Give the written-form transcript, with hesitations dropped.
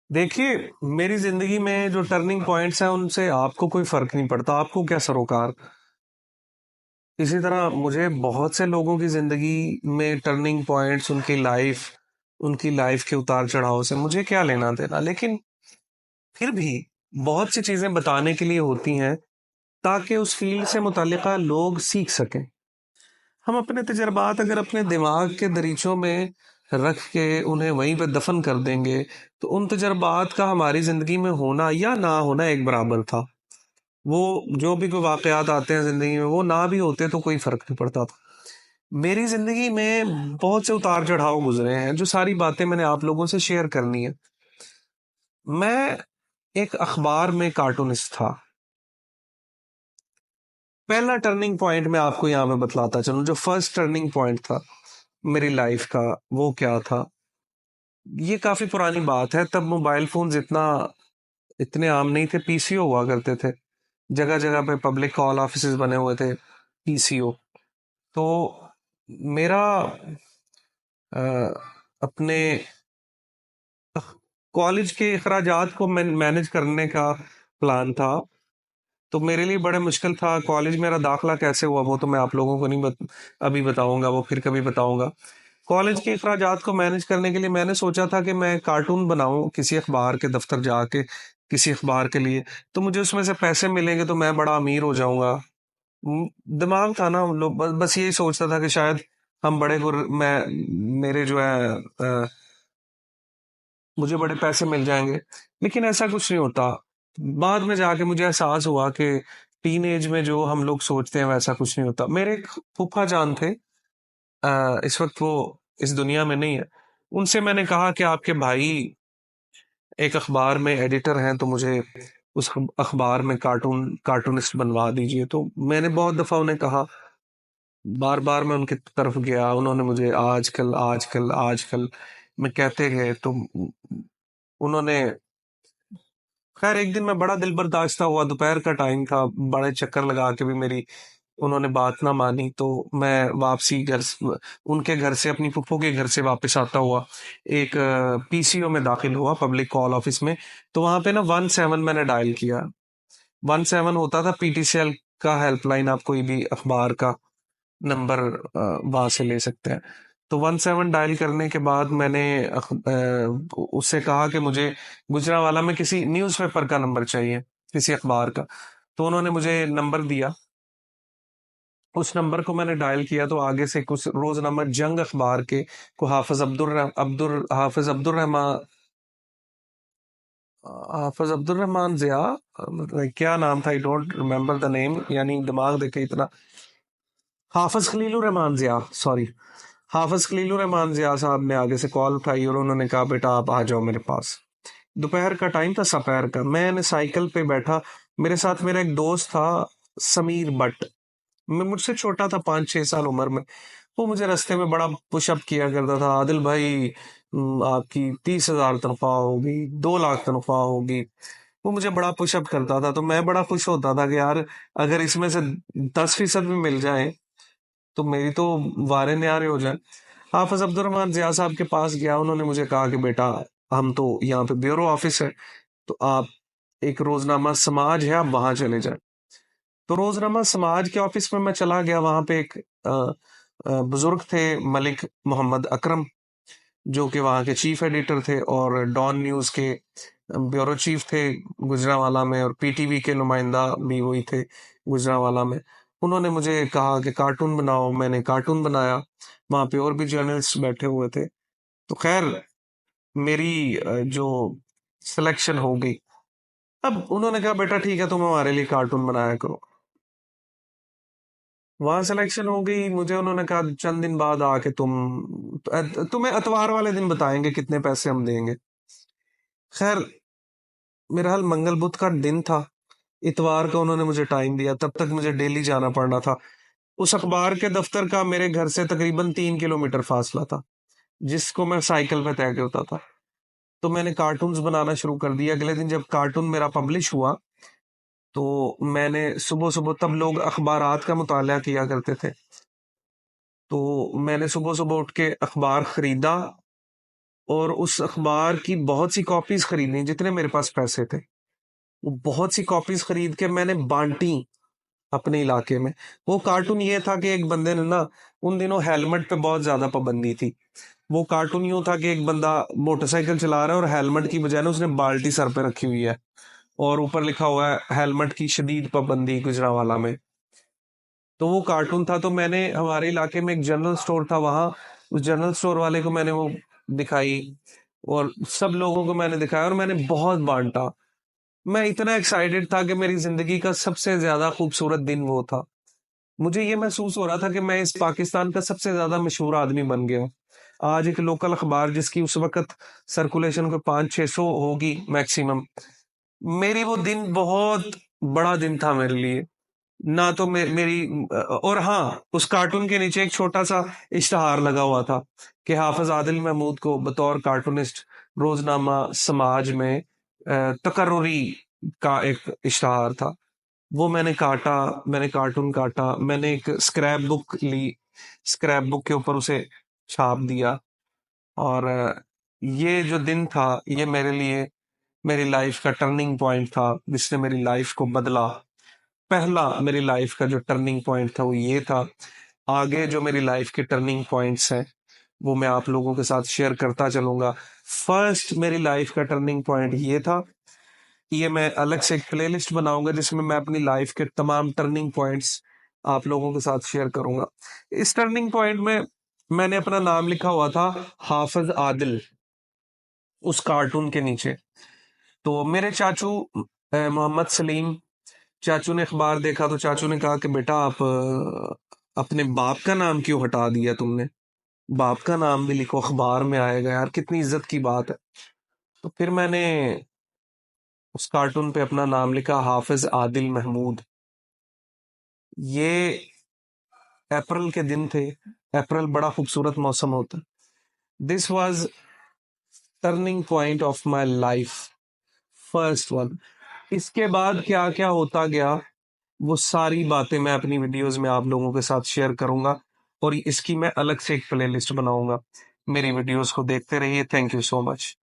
देखिए, मेरी जिंदगी में जो टर्निंग पॉइंट्स हैं उनसे आपको कोई फर्क नहीं पड़ता, आपको क्या सरोकार। इसी तरह मुझे बहुत से लोगों की जिंदगी में टर्निंग पॉइंट्स, उनकी लाइफ के उतार चढ़ाव से मुझे क्या लेना देना, लेकिन फिर भी बहुत सी चीजें बताने के लिए होती हैं ताकि उस फील्ड से मुतल्लिका लोग सीख सकें। हम अपने तजर्बात अगर अपने दिमाग के दरीचों में रख के उन्हें वहीं पे दफन कर देंगे तो उन तजर्बात का हमारी जिंदगी में होना या ना होना एक बराबर था। वो जो भी कोई वाकयात आते हैं जिंदगी में, वो ना भी होते तो कोई फर्क नहीं पड़ता था। मेरी जिंदगी में बहुत से उतार चढ़ाव गुजरे हैं, जो सारी बातें मैंने आप लोगों से शेयर करनी है। मैं एक अखबार में कार्टूनिस्ट था। पहला टर्निंग पॉइंट मैं आपको यहाँ पे बतलाता चलूं, जो फर्स्ट टर्निंग पॉइंट था मेरी लाइफ का, वो क्या था। ये काफी पुरानी बात है, तब मोबाइल फोन्स इतने आम नहीं थे, पीसीओ हुआ करते थे। जगह जगह पे पब्लिक कॉल ऑफिसेज बने हुए थे, पीसीओ। तो मेरा अ, अपने कॉलेज के अखराजात को मैनेज करने का प्लान था। तो मेरे लिए बड़ा मुश्किल था। कॉलेज मेरा दाखला कैसे हुआ वो तो मैं आप लोगों को नहीं अभी बताऊंगा, वो फिर कभी बताऊंगा। कॉलेज के अखराजात को मैनेज करने के लिए मैंने सोचा था कि मैं कार्टून बनाऊं किसी अखबार के दफ्तर जाके, किसी अखबार के लिए। तो मुझे उसमें से पैसे मिलेंगे तो मैं बड़ा अमीर हो जाऊंगा। दिमाग था ना, हम लोग बस यही सोचता था कि शायद हम बड़े गुर मैं मेरे जो है मुझे बड़े पैसे मिल जाएंगे। लेकिन ऐसा कुछ नहीं होता। बाद में जाके मुझे एहसास हुआ कि टीन एज में जो हम लोग सोचते हैं वैसा कुछ नहीं होता। मेरे एक फूफा जान थे, इस वक्त वो इस दुनिया में नहीं है। उनसे मैंने कहा कि आपके भाई एक अखबार में एडिटर हैं, तो मुझे उस अखबार में कार्टूनिस्ट बनवा दीजिए। तो मैंने बहुत दफा उन्हें कहा, बार बार मैं उनकी तरफ गया, उन्होंने मुझे आजकल आजकल आजकल मैं कहते गए। तो उन्होंने, खैर एक दिन मैं बड़ा दिल बर्दाश्त हुआ, दोपहर का टाइम था, बड़े चक्कर लगा के भी मेरी उन्होंने बात ना मानी। तो मैं वापसी उनके घर से, अपनी फुफ्फो के घर से वापस आता हुआ एक पीसीओ में दाखिल हुआ, पब्लिक कॉल ऑफिस में। तो वहां पे ना 17 मैंने डायल किया। 17 होता था पीटीसीएल का हेल्पलाइन, आप कोई भी अखबार का नंबर वहां से ले सकते हैं। तो 17 डायल करने के बाद मैंने उससे कहा कि मुझे गुजरांवाला में किसी न्यूज़पेपर का नंबर चाहिए, किसी अखबार का। तो उन्होंने मुझे नंबर दिया। उस नंबर को मैंने डायल किया तो आगे से कुछ रोजनामा जंग अखबार के को हाफिज अब्दुल रहमान जिया, क्या नाम था, I don't remember the name, यानी दिमाग देखे इतना। हाफिज खलीलुर रहमान जिया, सॉरी। हाफिज खलीलुर रहमान जिया साहब ने आगे से कॉल उठाई और उन्होंने कहा, बेटा आप आ जाओ मेरे पास। दोपहर का टाइम था, सपहर का। मैंने साइकिल पे बैठा, मेरे साथ मेरा एक दोस्त था, समीर बट। मैं मुझसे छोटा था 5-6 साल उम्र में। वो मुझे रास्ते में बड़ा पुशअप किया करता था, आदिल भाई आपकी 30,000 तनख्वाह होगी, 2 लाख तनख्वाह होगी। वो मुझे बड़ा पुशअप करता था, तो मैं बड़ा खुश होता था कि यार अगर इसमें से 10% भी मिल जाए तो मेरी तो वारे न्यारे हो जाए। हाफिज अब्दुल रहमान जिया साहब के पास गया, उन्होंने मुझे कहा कि बेटा हम तो यहाँ पे ब्यूरो ऑफिस है, तो आप एक रोजनामा समाज है, आप वहां चले जाए। तो रोजनामा समाज के ऑफिस में मैं चला गया। वहां पे एक बुजुर्ग थे, मलिक मोहम्मद अकरम, जो कि वहाँ के चीफ एडिटर थे और डॉन न्यूज के ब्यूरो चीफ थे गुजरांवाला में, और पीटीवी के नुमाइंदा भी वही थे गुजरांवाला में। उन्होंने मुझे कहा कि कार्टून बनाओ, मैंने कार्टून बनाया। वहाँ पे और भी जर्नलिस्ट बैठे हुए थे। तो खैर मेरी जो सिलेक्शन हो गई। अब उन्होंने कहा, बेटा ठीक है, तुम हमारे लिए कार्टून बनाया करो। वहां सिलेक्शन हो गई मुझे। उन्होंने कहा चंद दिन बाद आके तुम्हें अतवार वाले दिन बताएंगे कितने पैसे हम देंगे। खैर मेरा हाल मंगल बुध का दिन था, इतवार का उन्होंने मुझे टाइम दिया, तब तक मुझे डेली जाना पड़ना था। उस अखबार के दफ्तर का मेरे घर से तकरीबन 3 किलोमीटर फासला था, जिसको मैं साइकिल पे तय करता था। तो मैंने कार्टून्स बनाना शुरू कर दिया। अगले दिन जब कार्टून मेरा पब्लिश हुआ तो मैंने सुबह सुबह, तब लोग अखबारात का मुताला किया करते थे, तो मैंने सुबह सुबह उठ के अखबार खरीदा और उस अखबार की बहुत सी कॉपीज खरीदनी, जितने मेरे पास पैसे थे वो बहुत सी कॉपीज खरीद के मैंने बांटी अपने इलाके में। वो कार्टून ये था कि एक बंदे ने ना, उन दिनों हेलमेट पे बहुत ज्यादा पाबंदी थी। वो कार्टून यूं था कि एक बंदा मोटरसाइकिल चला रहा है और हेलमेट की बजाय ना उसने बाल्टी सर पे रखी हुई है और ऊपर लिखा हुआ है हेलमेट की शदीद पाबंदी गुजरांवाला में। तो वो कार्टून था, तो मैंने हमारे इलाके में एक जनरल स्टोर था, वहां उस जनरल स्टोर वाले को मैंने वो दिखाई और सब लोगों को मैंने दिखाया और मैंने बहुत बांटा। मैं इतना एक्साइटेड था कि मेरी जिंदगी का सबसे ज्यादा खूबसूरत दिन वो था। मुझे ये महसूस हो रहा था कि मैं इस पाकिस्तान का सबसे ज्यादा मशहूर आदमी बन गया। आज एक लोकल अखबार जिसकी उस वक्त सर्कुलेशन को 500-600 होगी मैक्सिमम, मेरी वो दिन बहुत बड़ा दिन था मेरे लिए। ना तो मेरी और हाँ, उस कार्टून के नीचे एक छोटा सा इश्तहार लगा हुआ था कि हाफिज आदिल महमूद को बतौर कार्टूनिस्ट रोजनामा समाज में तकर्रुरी का एक इश्तहार था। वो मैंने काटा, मैंने कार्टून काटा, मैंने एक स्क्रैप बुक ली, स्क्रैप बुक के ऊपर उसे छाप दिया। और ये जो दिन था ये मेरे लिए मेरी लाइफ का टर्निंग पॉइंट था जिसने मेरी लाइफ को बदला। पहला मेरी लाइफ का जो टर्निंग पॉइंट था वो ये था। आगे जो मेरी लाइफ के टर्निंग पॉइंट्स हैं वो मैं आप लोगों के साथ शेयर करता चलूंगा। फर्स्ट मेरी लाइफ का टर्निंग पॉइंट ये था, ये मैं अलग से एक प्लेलिस्ट बनाऊंगा जिसमें मैं अपनी लाइफ के तमाम टर्निंग पॉइंट्स आप लोगों के साथ शेयर करूंगा। इस टर्निंग पॉइंट में मैंने अपना नाम लिखा हुआ था हाफिज आदिल उस कार्टून के नीचे। तो मेरे चाचू मोहम्मद सलीम चाचू ने अखबार देखा तो चाचू ने कहा कि बेटा आप अपने बाप का नाम क्यों हटा दिया तुमने, बाप का नाम भी लिखो अखबार में आएगा यार, कितनी इज्जत की बात है। तो फिर मैंने उस कार्टून पे अपना नाम लिखा हाफिज आदिल महमूद। ये अप्रैल के दिन थे, अप्रैल बड़ा खूबसूरत मौसम होता। This was turning point of my life, first one. इसके बाद क्या क्या होता गया वो सारी बातें मैं अपनी वीडियोस में आप लोगों के साथ शेयर करूंगा और इसकी मैं अलग से एक प्लेलिस्ट बनाऊंगा। मेरी वीडियोस को देखते रहिए। Thank you so much.